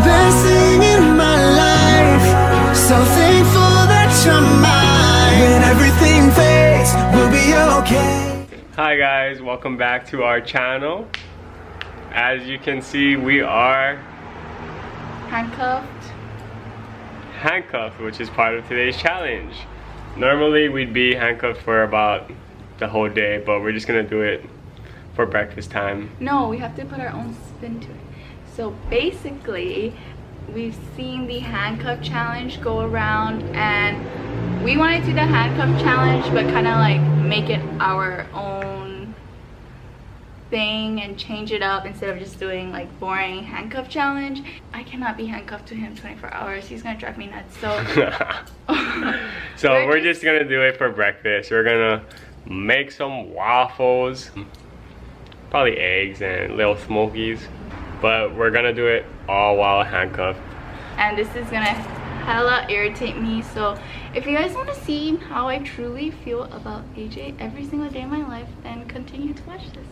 blessing in my life. So thankful that you're mine. When everything fades, we'll be okay. Hi guys, welcome back to our channel. As you can see, we are handcuffed, which is part of today's challenge. Normally we'd be handcuffed for about the whole day, but we're just gonna do it for breakfast time. No, we have to put our own spin to it. So basically, we've seen the handcuff challenge go around, and we want to do the handcuff challenge, but kind of like make it our own thing and change it up instead of just doing like boring handcuff challenge. I cannot be handcuffed to him 24 hours. He's gonna drive me nuts. So we're just gonna do it for breakfast. We're gonna make some waffles, probably eggs and little smokies, but we're gonna do it all while handcuffed. And this is gonna hella irritate me. So if you guys want to see how I truly feel about AJ every single day of my life, then continue to watch this.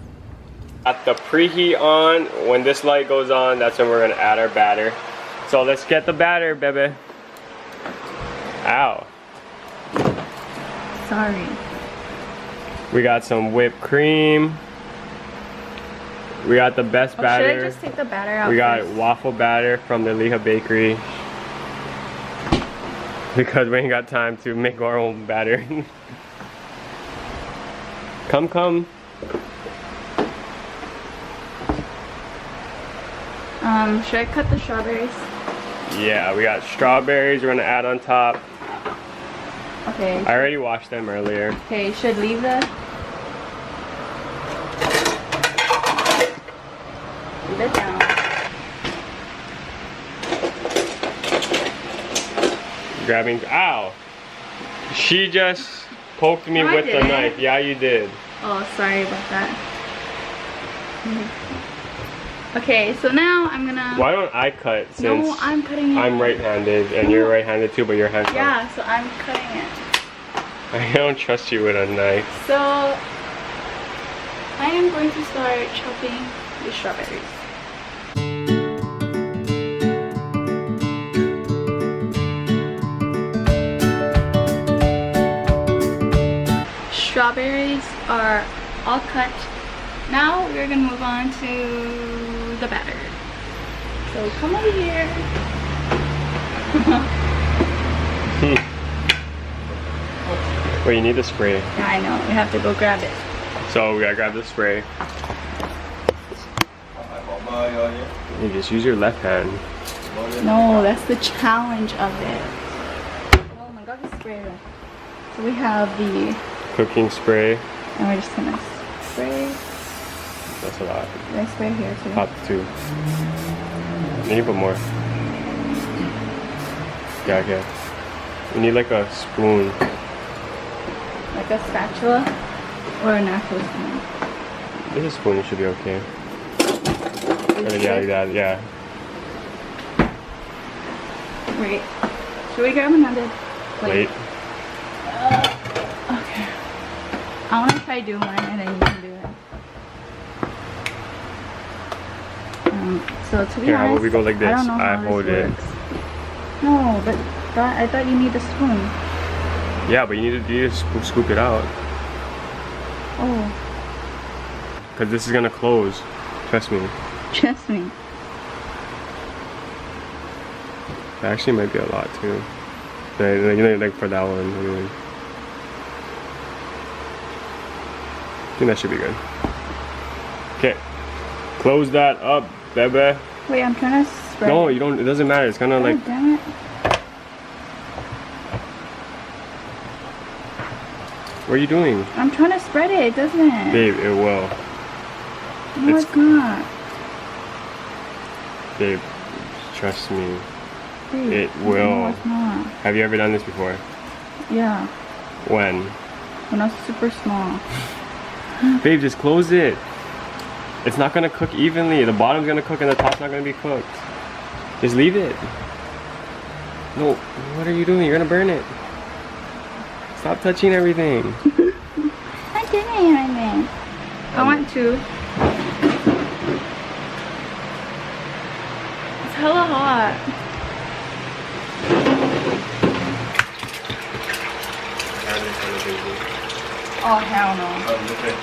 Got the preheat on. When this light goes on, that's when we're gonna add our batter. So let's get the batter, baby. Ow. Sorry. We got some whipped cream. We got the best batter. Should I just take the batter out We got first? Waffle batter from the Liha Bakery. Because we ain't got time to make our own batter. Come. Should I cut the strawberries? Yeah, we got strawberries we're gonna add on top. Okay. I already washed them earlier. Okay, should leave the... Leave it down. Grabbing, ow! She just poked me with the knife. Yeah, you did. Oh, sorry about that. Okay, so now I'm gonna... Why don't I cut since No, I'm cutting it. I'm right-handed and you're right-handed too, but you're handcuffed. Yeah, so I'm cutting it. I don't trust you with a knife. So I am going to start chopping the strawberries. Strawberries are all cut. Now we're gonna move on to the batter. So come over here. Wait, you need the spray. Yeah, I know. We have to go grab it. So we gotta grab the spray. You just use your left hand. No, that's the challenge of it. Oh my god, the spray. So we have the Cooking spray. and we're just gonna spray. That's a lot. Did I spray here too? Pop two. You need to put more. Yeah, okay. You need like a spoon. Like a spatula or an actual spoon? This is a spoon, it should be okay. Yeah, like that, yeah. Wait. Should we grab another? Wait. Okay. I want to try do one and then you can do it. So to be Here, how honest, about we go like this? I don't know I how hold this it. works. No, but I thought you need a spoon. Yeah, but you need to scoop it out. Oh. Because this is gonna close. Trust me. Trust me. That actually might be a lot too. Like for that one. Anyway. I think that should be good. Okay. Close that up, baby. Wait, I'm trying to spread. No, you don't. It doesn't matter. It's gonna like. Damn it. What are you doing? I'm trying to spread it. It doesn't. Babe, it will. No, it's not. Babe, trust me. Babe, It will. No, it's not. Have you ever done this before? Yeah. When? When I was super small. Babe, just close it. It's not gonna cook evenly. The bottom's gonna cook and the top's not gonna be cooked. Just leave it. No, what are you doing? You're gonna burn it. Stop touching everything. I didn't anything. I want to. It's hella hot. Oh hell no. Okay.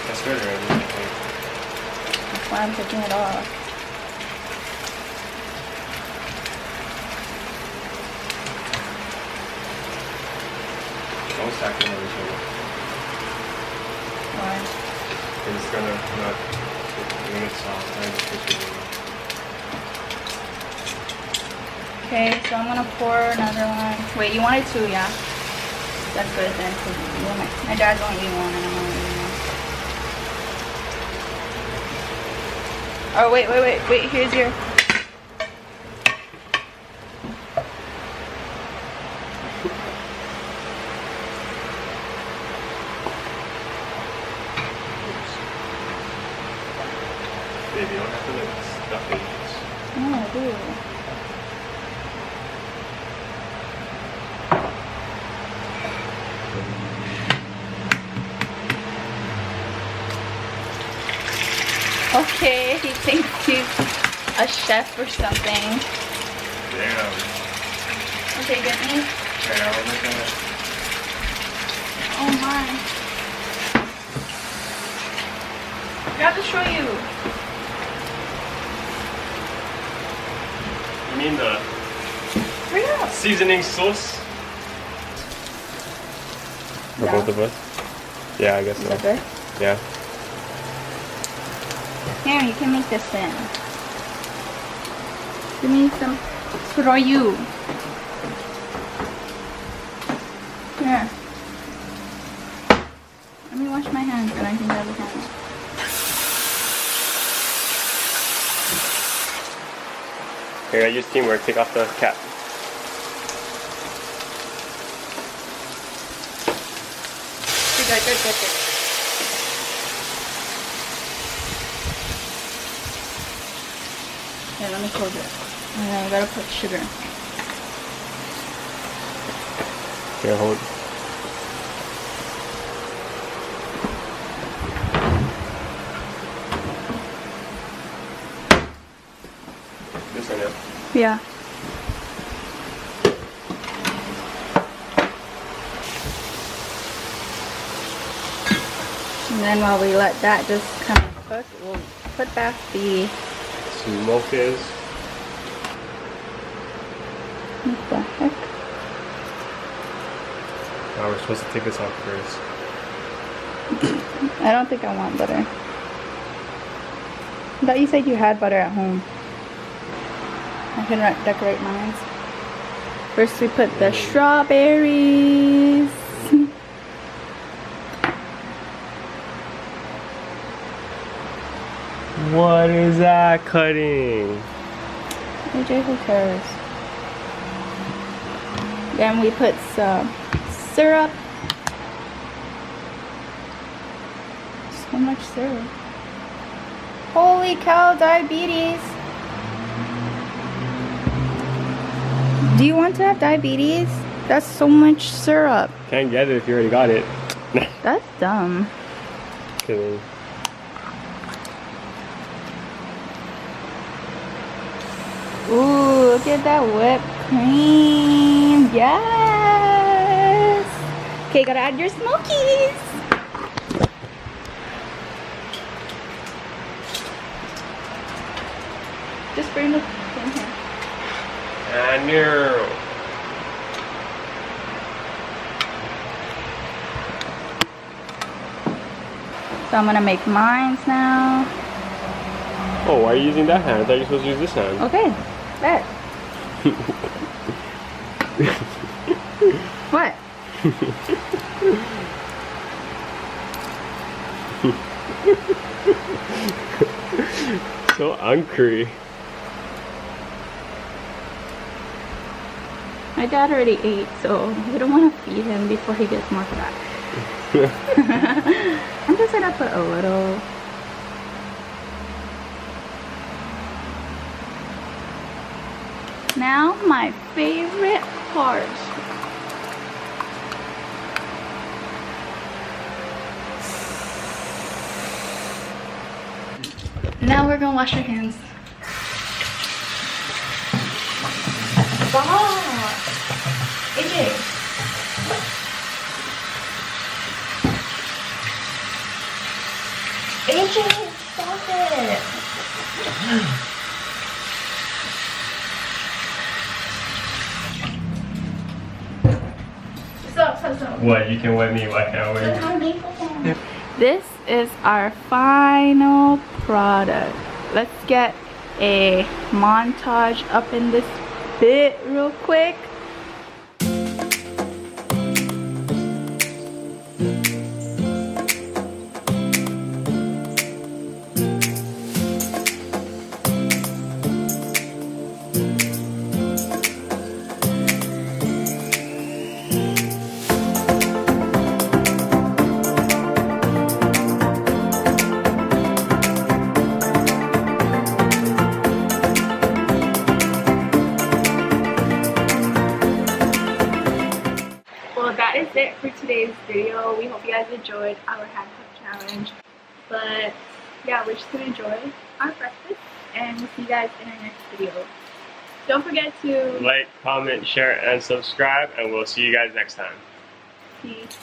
That's good already. That's why I'm taking it off. Don't stack them on each other. Why? It's gonna not when it's soft. I just push it over. Okay, so I'm gonna pour another one. Wait, you wanted two, yeah? That's good then, because my dad's only eating one and I'm only eating one. Oh, wait, here's your... Baby, you don't have to like stuff it. No, I do. Okay, he thinks he's a chef or something. Damn. Okay, get me. Okay, I'll look at it. Oh my. I have to show you. You mean the Hurry up. seasoning sauce? For Yeah. both of us? Yeah, I guess Is so. that good? Yeah. Here, you can make this in. Give me some soyu. Here. Let me wash my hands and I can grab the camera. Here, I use teamwork. Take off the cap. Good. Here, let me close it. And then I gotta put sugar. Here, hold. This one, yeah. Yeah. And then while we let that just kind of cook, we'll put back the... Smoke is. What the heck? Oh, we're supposed to take this off first. I don't think I want butter. I thought you said you had butter at home. I can decorate mine. First we put the strawberries. What is that cutting? AJ, who cares? Then we put some syrup. So much syrup. Holy cow, diabetes. Do you want to have diabetes? That's so much syrup. Can't get it if you already got it. That's dumb. Kidding. Ooh, look at that whipped cream. Yes. Okay, gotta add your smokies. Just bring the thing here. I knew. So I'm gonna make mines now. Oh, why are you using that hand? I thought you were supposed to use this hand. Okay, bet. What? So angry. My dad already ate, so we don't want to feed him before he gets more fat. I'm just gonna put a little. Now my favorite part. Now we're gonna wash our hands. Stop! AJ. AJ, stop it! Stop. What? You can wet me, why can't I wet you? This is our final product. Let's get a montage up in this bit real quick. That is it for today's video. We hope you guys enjoyed our handcuff challenge. But yeah, we're just gonna enjoy our breakfast and we'll see you guys in our next video. Don't forget to like, comment, share, and subscribe, and we'll see you guys next time. Peace.